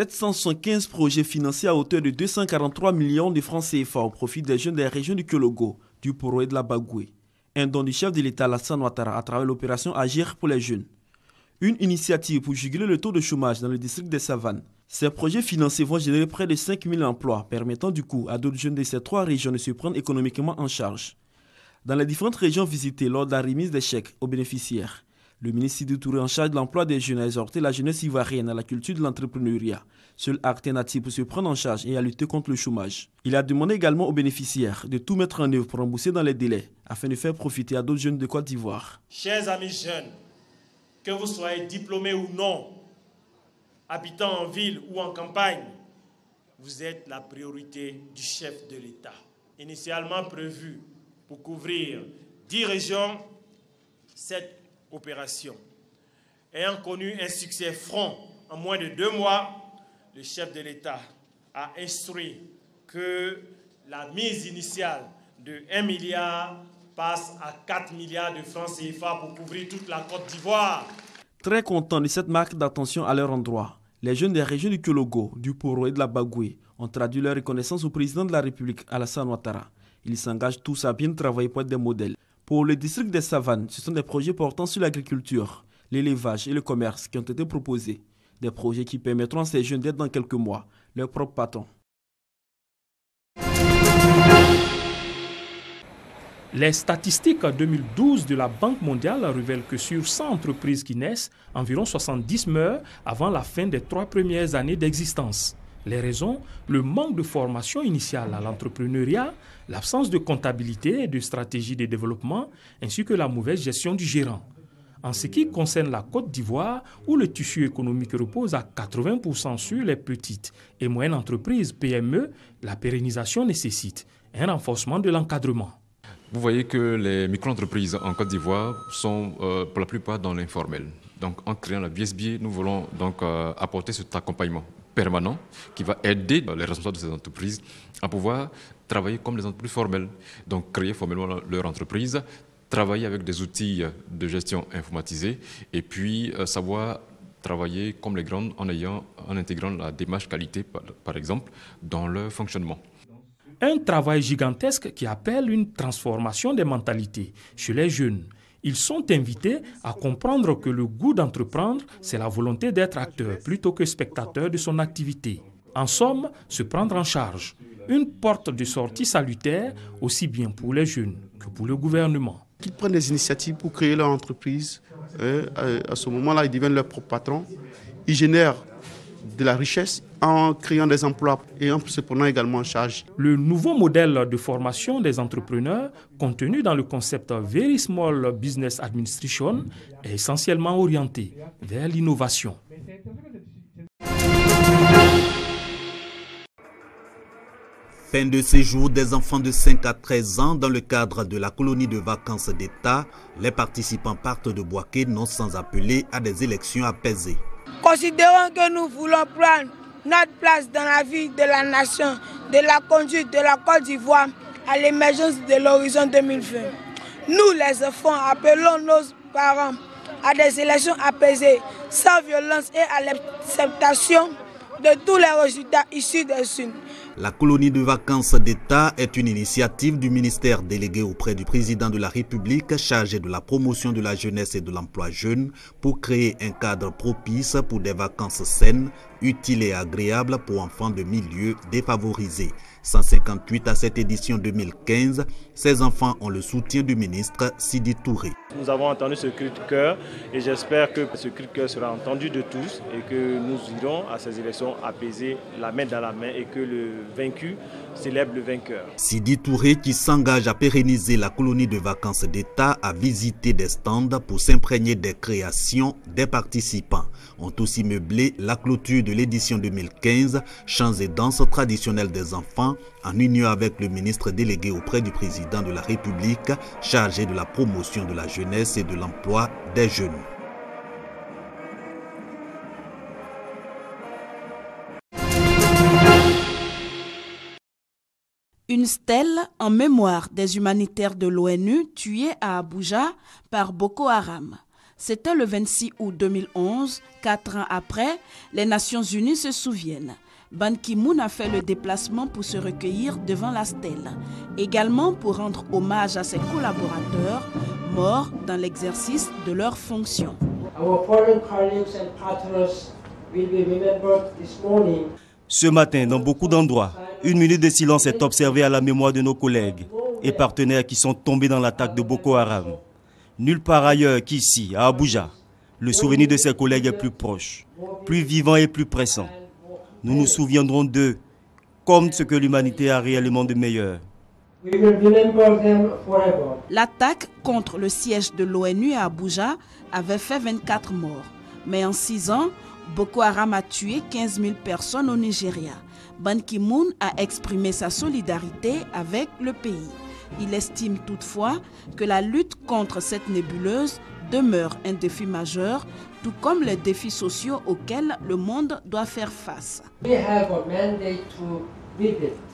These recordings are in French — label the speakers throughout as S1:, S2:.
S1: 775 projets financés à hauteur de 243 millions de francs CFA au profit des jeunes des régions du Kyologo, du Poro et de la Bagoué. Un don du chef de l'État Alassane Ouattara à travers l'opération Agir pour les jeunes. Une initiative pour juguler le taux de chômage dans le district des Savanes. Ces projets financés vont générer près de 5 000 emplois, permettant du coup à d'autres jeunes de ces trois régions de se prendre économiquement en charge. Dans les différentes régions visitées lors de la remise des chèques aux bénéficiaires, le ministre Sidou Touré en charge de l'emploi des jeunes a exhorté la jeunesse ivoirienne à la culture de l'entrepreneuriat, seule alternative pour se prendre en charge et à lutter contre le chômage. Il a demandé également aux bénéficiaires de tout mettre en œuvre pour rembourser dans les délais, afin de faire profiter à d'autres jeunes de Côte d'Ivoire.
S2: Chers amis jeunes, que vous soyez diplômés ou non, habitant en ville ou en campagne, vous êtes la priorité du chef de l'État. Initialement prévu pour couvrir 10 régions, cette opération. Ayant connu un succès franc en moins de 2 mois, le chef de l'État a instruit que la mise initiale de 1 milliard passe à 4 milliards de francs CFA pour couvrir toute la Côte d'Ivoire.
S1: Très contents de cette marque d'attention à leur endroit, les jeunes des régions du Kyologo, du Poro et de la Bagoué ont traduit leur reconnaissance au président de la République, Alassane Ouattara. Ils s'engagent tous à bien travailler pour être des modèles. Pour le district des Savanes, ce sont des projets portant sur l'agriculture, l'élevage et le commerce qui ont été proposés. Des projets qui permettront à ces jeunes d'être dans quelques mois leurs propres patrons.
S3: Les statistiques 2012 de la Banque mondiale révèlent que sur 100 entreprises qui naissent, environ 70 meurent avant la fin des 3 premières années d'existence. Les raisons, le manque de formation initiale à l'entrepreneuriat, l'absence de comptabilité et de stratégie de développement, ainsi que la mauvaise gestion du gérant. En ce qui concerne la Côte d'Ivoire, où le tissu économique repose à 80% sur les petites et moyennes entreprises PME, la pérennisation nécessite un renforcement de l'encadrement.
S4: Vous voyez que les micro-entreprises en Côte d'Ivoire sont pour la plupart dans l'informel. Donc en créant la BSB, nous voulons donc apporter cet accompagnement permanent qui va aider les responsables de ces entreprises à pouvoir travailler comme les entreprises formelles. Donc créer formellement leur entreprise, travailler avec des outils de gestion informatisés et puis savoir travailler comme les grandes en intégrant la démarche qualité par exemple dans leur fonctionnement.
S3: Un travail gigantesque qui appelle une transformation des mentalités chez les jeunes. Ils sont invités à comprendre que le goût d'entreprendre, c'est la volonté d'être acteur plutôt que spectateur de son activité. En somme, se prendre en charge. Une porte de sortie salutaire, aussi bien pour les jeunes que pour le gouvernement.
S5: Qu'ils prennent des initiatives pour créer leur entreprise. À ce moment-là, ils deviennent leurs propres patrons. Ils génèrent de la richesse en créant des emplois et en se prenant également en charge.
S3: Le nouveau modèle de formation des entrepreneurs, contenu dans le concept Very Small Business Administration, est essentiellement orienté vers l'innovation.
S6: Fin de séjour des enfants de 5 à 13 ans dans le cadre de la colonie de vacances d'État. Les participants partent de Bouaké non sans appeler à des élections apaisées.
S7: Considérons que nous voulons prendre notre place dans la vie de la nation, de la conduite de la Côte d'Ivoire à l'émergence de l'horizon 2020. Nous, les enfants, appelons nos parents à des élections apaisées, sans violence et à l'acceptation de tous les résultats issus des urnes.
S6: La colonie de vacances d'État est une initiative du ministère délégué auprès du président de la République chargé de la promotion de la jeunesse et de l'emploi jeune pour créer un cadre propice pour des vacances saines, utiles et agréables pour enfants de milieux défavorisés. 158 à cette édition 2015, ces enfants ont le soutien du ministre Sidi Touré.
S2: Nous avons entendu ce cri de cœur et j'espère que ce cri de cœur sera entendu de tous et que nous irons à ces élections apaisées, la main dans la main et que le vaincu célèbre le vainqueur.
S6: Sidi Touré, qui s'engage à pérenniser la colonie de vacances d'État, a visité des stands pour s'imprégner des créations des participants. Ont aussi meublé la clôture de l'édition 2015, chants et danses traditionnelles des enfants, en union avec le ministre délégué auprès du président de la République, chargé de la promotion de la jeunesse et de l'emploi des jeunes.
S8: Une stèle en mémoire des humanitaires de l'ONU tués à Abuja par Boko Haram. C'était le 26 août 2011, 4 ans après, les Nations Unies se souviennent. Ban Ki-moon a fait le déplacement pour se recueillir devant la stèle, également pour rendre hommage à ses collaborateurs morts dans l'exercice de leurs fonctions.
S9: Ce matin, dans beaucoup d'endroits, 1 minute de silence est observée à la mémoire de nos collègues et partenaires qui sont tombés dans l'attaque de Boko Haram. Nulle part ailleurs qu'ici, à Abuja, le souvenir de ces collègues est plus proche, plus vivant et plus pressant. Nous nous souviendrons d'eux comme ce que l'humanité a réellement de meilleur.
S8: L'attaque contre le siège de l'ONU à Abuja avait fait 24 morts. Mais en 6 ans, Boko Haram a tué 15 000 personnes au Nigeria. Ban Ki-moon a exprimé sa solidarité avec le pays. Il estime toutefois que la lutte contre cette nébuleuse demeure un défi majeur, tout comme les défis sociaux auxquels le monde doit faire face.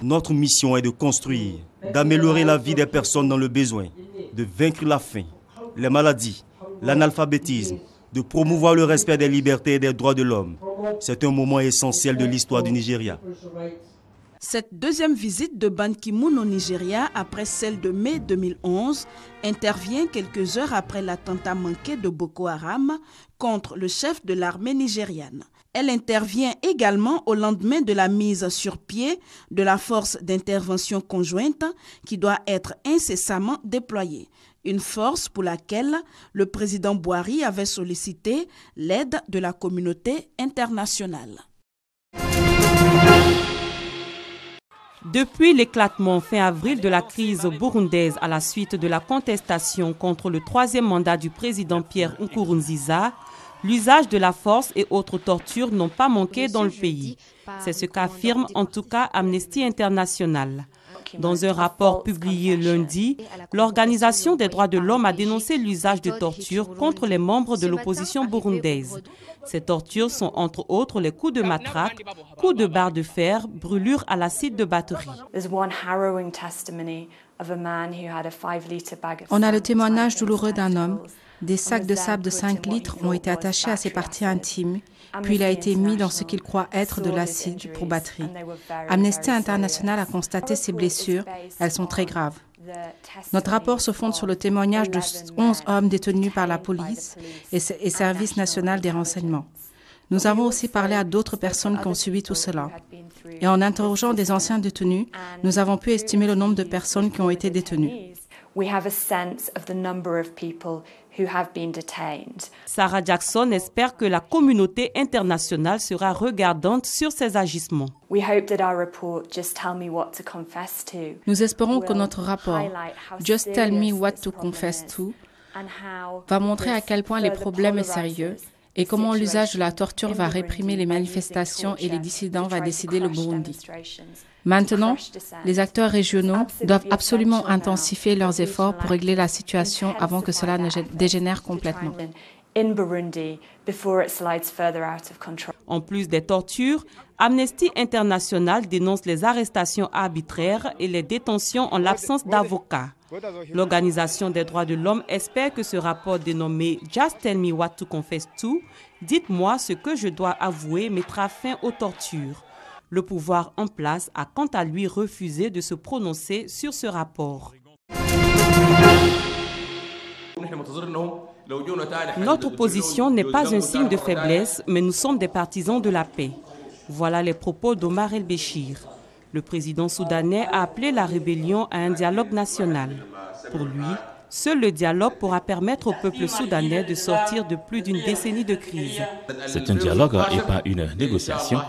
S9: Notre mission est de construire, d'améliorer la vie des personnes dans le besoin, de vaincre la faim, les maladies, l'analphabétisme, de promouvoir le respect des libertés et des droits de l'homme. C'est un moment essentiel de l'histoire du Nigeria.
S8: Cette deuxième visite de Ban Ki-moon au Nigeria, après celle de mai 2011, intervient quelques heures après l'attentat manqué de Boko Haram contre le chef de l'armée nigériane. Elle intervient également au lendemain de la mise sur pied de la force d'intervention conjointe qui doit être incessamment déployée. Une force pour laquelle le président Buhari avait sollicité l'aide de la communauté internationale.
S10: Depuis l'éclatement fin avril de la crise burundaise à la suite de la contestation contre le 3e mandat du président Pierre Nkurunziza, l'usage de la force et autres tortures n'ont pas manqué dans le pays. C'est ce qu'affirme en tout cas Amnesty International. Dans un rapport publié lundi, l'Organisation des droits de l'homme a dénoncé l'usage de tortures contre les membres de l'opposition burundaise. Ces tortures sont entre autres les coups de matraque, coups de barre de fer, brûlures à l'acide de batterie.
S11: On a le témoignage douloureux d'un homme. Des sacs de sable de 5 litres ont été attachés à ses parties intimes, puis il a été mis dans ce qu'il croit être de l'acide pour batterie. Amnesty International a constaté ces blessures, elles sont très graves. Notre rapport se fonde sur le témoignage de 11 hommes détenus par la police et Service national des renseignements. Nous avons aussi parlé à d'autres personnes qui ont subi tout cela. Et en interrogeant des anciens détenus, nous avons pu estimer le nombre de personnes qui ont été détenues.
S10: Sarah Jackson espère que la communauté internationale sera regardante sur ces agissements.
S11: Nous espérons que notre rapport, Just Tell Me What to Confess To, va montrer à quel point les problèmes sont sérieux et comment l'usage de la torture va réprimer les manifestations et les dissidents va décider le Burundi. Maintenant, les acteurs régionaux doivent absolument intensifier leurs efforts pour régler la situation avant que cela ne dégénère complètement.
S10: En plus des tortures, Amnesty International dénonce les arrestations arbitraires et les détentions en l'absence d'avocats. L'Organisation des droits de l'homme espère que ce rapport dénommé « Just Tell Me What to Confess To » « Dites-moi ce que je dois avouer » mettra fin aux tortures. Le pouvoir en place a quant à lui refusé de se prononcer sur ce rapport. Notre position n'est pas un signe de faiblesse, mais nous sommes des partisans de la paix. Voilà les propos d'Omar El-Béchir. Le président soudanais a appelé la rébellion à un dialogue national. Pour lui, seul le dialogue pourra permettre au peuple soudanais de sortir de plus d'une décennie de crise.
S12: C'est un dialogue et pas une négociation.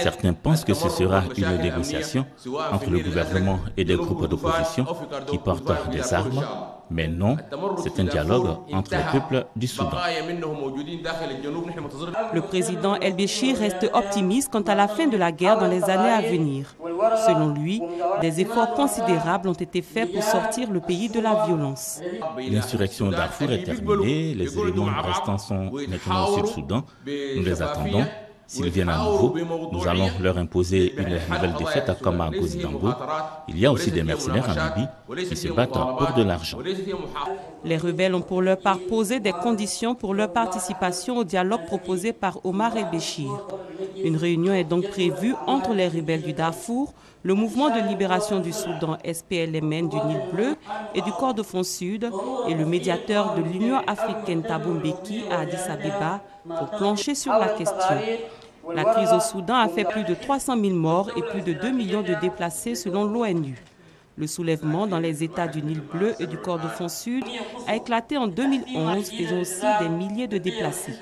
S12: Certains pensent que ce sera une négociation entre le gouvernement et des groupes d'opposition qui portent des armes. Mais non, c'est un dialogue entre les peuples du Soudan.
S10: Le président El-Béchir reste optimiste quant à la fin de la guerre dans les années à venir. Selon lui, des efforts considérables ont été faits pour sortir le pays de la violence.
S12: L'insurrection Darfour est terminée, les éléments restants sont maintenant au Sud-Soudan. Nous les attendons. S'ils viennent à nouveau, nous allons leur imposer une nouvelle défaite comme à Gozi-Dambo. Il y a aussi des mercenaires en Libye qui se battent pour de l'argent.
S10: Les rebelles ont pour leur part posé des conditions pour leur participation au dialogue proposé par Omar el-Béchir. Une réunion est donc prévue entre les rebelles du Darfour, le mouvement de libération du Soudan SPLMN du Nil Bleu et du Kordofan Sud et le médiateur de l'Union africaine Thabo Mbeki à Addis Abeba pour plancher sur la question. La crise au Soudan a fait plus de 300 000 morts et plus de 2 millions de déplacés selon l'ONU. Le soulèvement dans les États du Nil Bleu et du Kordofan Sud a éclaté en 2011, faisant aussi des milliers de déplacés.